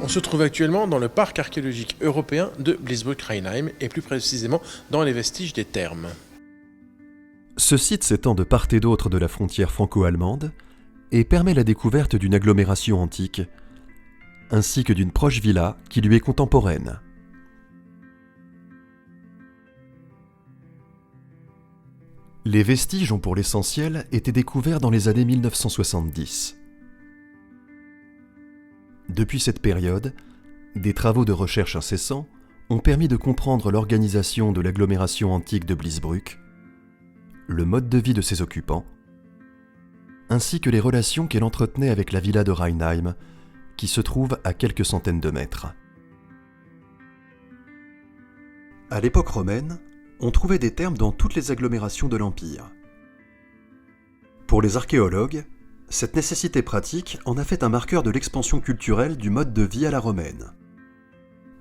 On se trouve actuellement dans le parc archéologique européen de Bliesbruck-Rheinheim et plus précisément dans les vestiges des thermes. Ce site s'étend de part et d'autre de la frontière franco-allemande et permet la découverte d'une agglomération antique, ainsi que d'une proche villa qui lui est contemporaine. Les vestiges ont pour l'essentiel été découverts dans les années 1970. Depuis cette période, des travaux de recherche incessants ont permis de comprendre l'organisation de l'agglomération antique de Bliesbruck, le mode de vie de ses occupants, ainsi que les relations qu'elle entretenait avec la villa de Rheinheim, qui se trouve à quelques centaines de mètres. À l'époque romaine, on trouvait des thermes dans toutes les agglomérations de l'Empire. Pour les archéologues, cette nécessité pratique en a fait un marqueur de l'expansion culturelle du mode de vie à la romaine.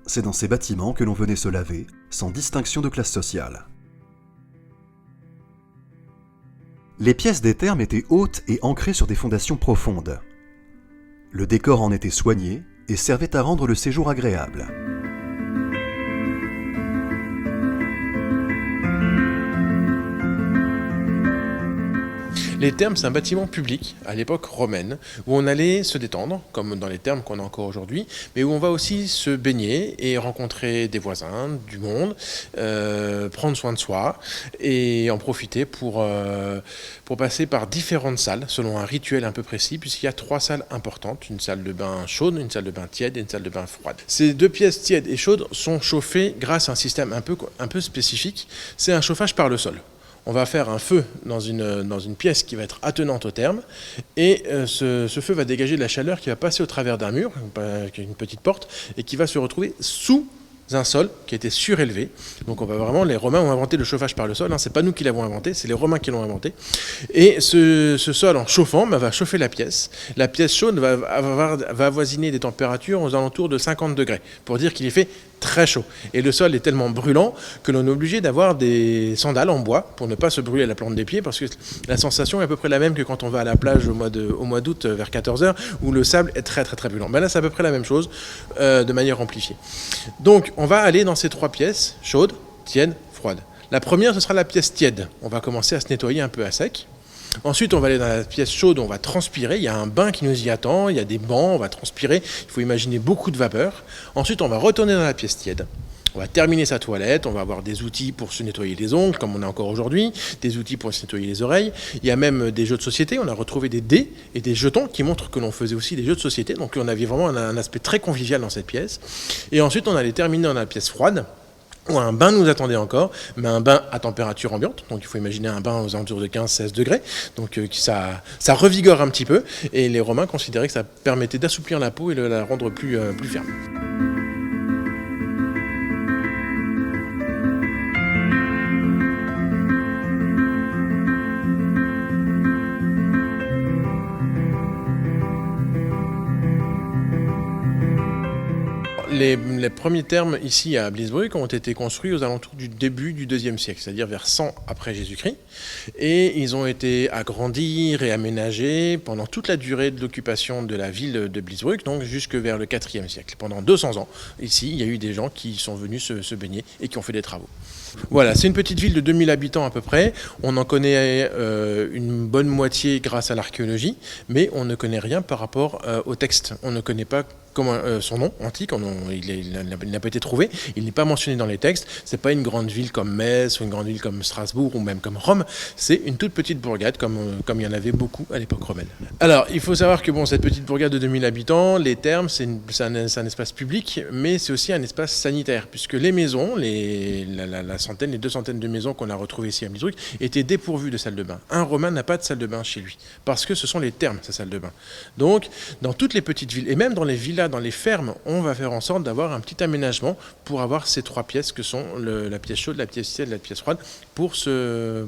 C'est dans ces bâtiments que l'on venait se laver, sans distinction de classe sociale. Les pièces des thermes étaient hautes et ancrées sur des fondations profondes. Le décor en était soigné et servait à rendre le séjour agréable. Les thermes, c'est un bâtiment public à l'époque romaine où on allait se détendre, comme dans les thermes qu'on a encore aujourd'hui, mais où on va aussi se baigner et rencontrer des voisins, du monde, prendre soin de soi et en profiter pour passer par différentes salles selon un rituel un peu précis, puisqu'il y a 3 salles importantes, une salle de bain chaude, une salle de bain tiède et une salle de bain froide. Ces 2 pièces tièdes et chaudes sont chauffées grâce à un système un peu spécifique, c'est un chauffage par le sol. On va faire un feu dans une pièce qui va être attenante au therme et ce feu va dégager de la chaleur qui va passer au travers d'un mur, avec une petite porte, et qui va se retrouver sous un sol qui a été surélevé. Donc les Romains ont inventé le chauffage par le sol, c'est pas nous qui l'avons inventé, c'est les Romains qui l'ont inventé. Et ce sol en chauffant va chauffer la pièce. La pièce chaude va avoisiner des températures aux alentours de 50 degrés, pour dire qu'il est fait très chaud. Et le sol est tellement brûlant que l'on est obligé d'avoir des sandales en bois pour ne pas se brûler la plante des pieds, parce que la sensation est à peu près la même que quand on va à la plage au mois d'août vers 14h, où le sable est très très très brûlant. Là c'est à peu près la même chose, de manière amplifiée. Donc on va aller dans ces 3 pièces, chaudes, tièdes, froides. La première, ce sera la pièce tiède. On va commencer à se nettoyer un peu à sec. Ensuite, on va aller dans la pièce chaude, on va transpirer, il y a un bain qui nous y attend, il y a des bancs, on va transpirer, il faut imaginer beaucoup de vapeur. Ensuite, on va retourner dans la pièce tiède. On va terminer sa toilette, on va avoir des outils pour se nettoyer les ongles, comme on a encore aujourd'hui, des outils pour se nettoyer les oreilles. Il y a même des jeux de société, on a retrouvé des dés et des jetons qui montrent que l'on faisait aussi des jeux de société. Donc on avait vraiment un aspect très convivial dans cette pièce. Et ensuite, on allait terminer dans la pièce froide, où un bain nous attendait encore, mais un bain à température ambiante, donc il faut imaginer un bain aux alentours de 15-16 degrés, donc ça revigore un petit peu, et les Romains considéraient que ça permettait d'assouplir la peau et de la rendre plus ferme. Les premiers thermes ici à Bliesbruck ont été construits aux alentours du début du IIe siècle, c'est-à-dire vers 100 après Jésus-Christ. Et ils ont été agrandis, réaménagés pendant toute la durée de l'occupation de la ville de Bliesbruck, donc jusque vers le IVe siècle. Pendant 200 ans, ici, il y a eu des gens qui sont venus se baigner et qui ont fait des travaux. Voilà, c'est une petite ville de 2000 habitants à peu près. On en connaît une bonne moitié grâce à l'archéologie, mais on ne connaît rien par rapport au texte. On ne connaît pas son nom antique, il n'a pas été trouvé, il n'est pas mentionné dans les textes. C'est pas une grande ville comme Metz ou une grande ville comme Strasbourg ou même comme Rome. C'est une toute petite bourgade comme il y en avait beaucoup à l'époque romaine. Alors, il faut savoir que cette petite bourgade de 2000 habitants, les thermes, c'est un espace public, mais c'est aussi un espace sanitaire, puisque les maisons, les 200 de maisons qu'on a retrouvées ici à Bliesbruck étaient dépourvues de salle de bain. Un Romain n'a pas de salle de bain chez lui, parce que ce sont les thermes, sa salle de bain. Donc, dans toutes les petites villes, et même dans les villas, dans les fermes, on va faire en sorte d'avoir un petit aménagement pour avoir ces 3 pièces que sont la pièce chaude, la pièce tiède, la pièce froide, pour se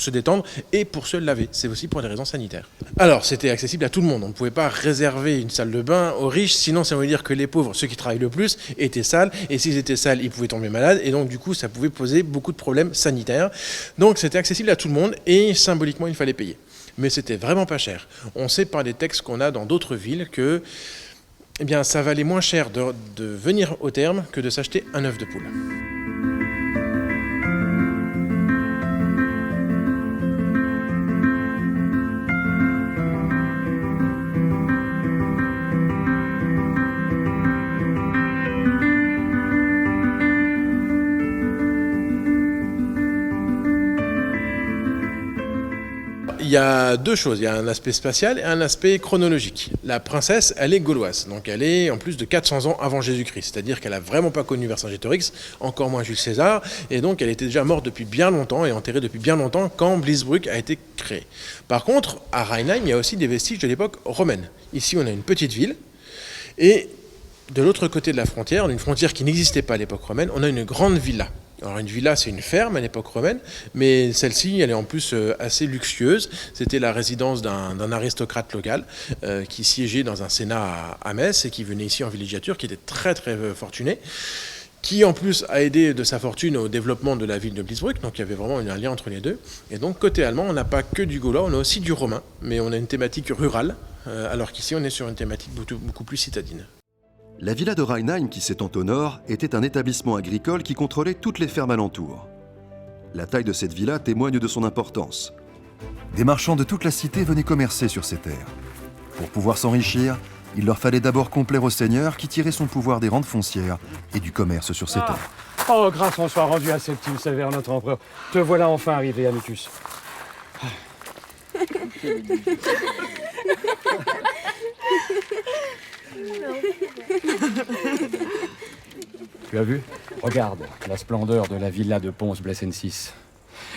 détendre et pour se laver. C'est aussi pour des raisons sanitaires. Alors, c'était accessible à tout le monde. On ne pouvait pas réserver une salle de bain aux riches, sinon ça veut dire que les pauvres, ceux qui travaillent le plus, étaient sales, et s'ils étaient sales, ils pouvaient tomber malades, et donc du coup, ça pouvait poser beaucoup de problèmes sanitaires. Donc, c'était accessible à tout le monde, et symboliquement, il fallait payer. Mais c'était vraiment pas cher. On sait par les textes qu'on a dans d'autres villes que eh bien, ça valait moins cher de venir au terme que de s'acheter un œuf de poule. Il y a deux choses, il y a un aspect spatial et un aspect chronologique. La princesse, elle est gauloise, donc elle est en plus de 400 ans avant Jésus-Christ, c'est-à-dire qu'elle n'a vraiment pas connu Vercingétorix, encore moins Jules César, et donc elle était déjà morte depuis bien longtemps et enterrée depuis bien longtemps quand Bliesbruck a été créé. Par contre, à Rheinheim, il y a aussi des vestiges de l'époque romaine. Ici, on a une petite ville, et de l'autre côté de la frontière, une frontière qui n'existait pas à l'époque romaine, on a une grande villa. Alors une villa, c'est une ferme à l'époque romaine, mais celle-ci, elle est en plus assez luxueuse. C'était la résidence d'un aristocrate local qui siégeait dans un sénat à Metz et qui venait ici en villégiature, qui était très très fortuné, qui en plus a aidé de sa fortune au développement de la ville de Bliesbruck, donc il y avait vraiment un lien entre les deux. Et donc côté allemand, on n'a pas que du gaulois, on a aussi du romain, mais on a une thématique rurale, alors qu'ici on est sur une thématique beaucoup plus citadine. La villa de Rheinheim, qui s'étend au nord, était un établissement agricole qui contrôlait toutes les fermes alentours. La taille de cette villa témoigne de son importance. Des marchands de toute la cité venaient commercer sur ces terres. Pour pouvoir s'enrichir, il leur fallait d'abord complaire au seigneur qui tirait son pouvoir des rentes foncières et du commerce sur ces terres. Oh, grâce en soit rendue à Septime Sévère, notre empereur. Te voilà enfin arrivé, Amicus. Tu as vu? Regarde la splendeur de la villa de Pons-Blessensis.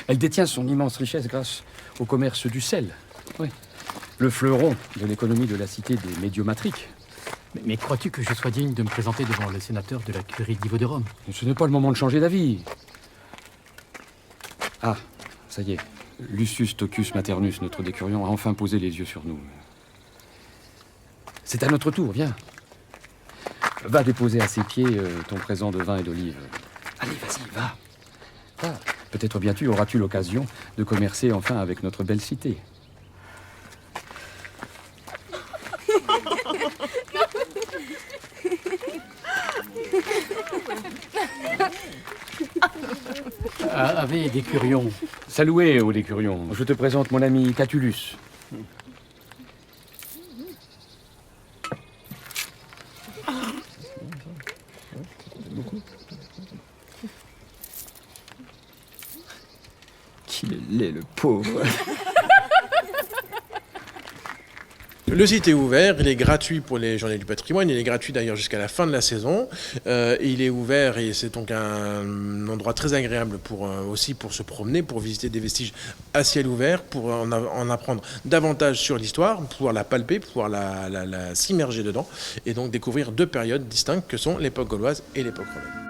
Elle détient son immense richesse grâce au commerce du sel. Oui. Le fleuron de l'économie de la cité des médiomatriques. Mais crois-tu que je sois digne de me présenter devant le sénateur de la curie d'Ivo de Rome? Ce n'est pas le moment de changer d'avis. Ah, ça y est. Lucius Tocus Maternus, notre décurion, a enfin posé les yeux sur nous. C'est à notre tour, viens. Va déposer à ses pieds ton présent de vin et d'olive. Allez, vas-y, va. Va. Peut-être bientôt auras-tu l'occasion de commercer enfin avec notre belle cité. Ave décurion. Saluez, ô décurion. Je te présente mon ami Catulus. Qu'il est laid, le pauvre. Le site est ouvert, il est gratuit pour les journées du patrimoine, il est gratuit d'ailleurs jusqu'à la fin de la saison. Il est ouvert et c'est donc un endroit très agréable aussi pour se promener, pour visiter des vestiges à ciel ouvert, pour en apprendre davantage sur l'histoire, pour pouvoir la palper, pour pouvoir s'immerger dedans et donc découvrir deux périodes distinctes que sont l'époque gauloise et l'époque romaine.